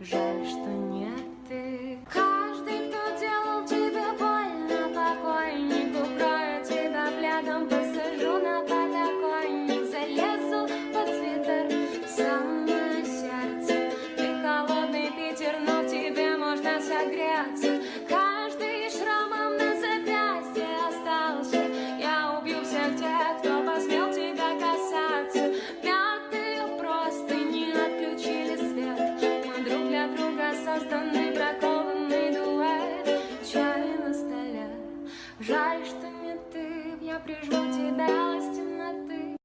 Жаль, что не ты. Каждый, кто делал тебе больно, покойник, укрою тебя пледом, посажу на подоконник, залезу под свитер в самое сердце. Ты холодный Питер, но в тебе можно согреться. Каждый шрамом на запястье остался. Я убью всех тех, кто посмел тебя касаться. Мятые простыни отключили свет. Мы друг для друга созданный бракованный дуэт. Чай на столе. Жаль, что не ты, я прижму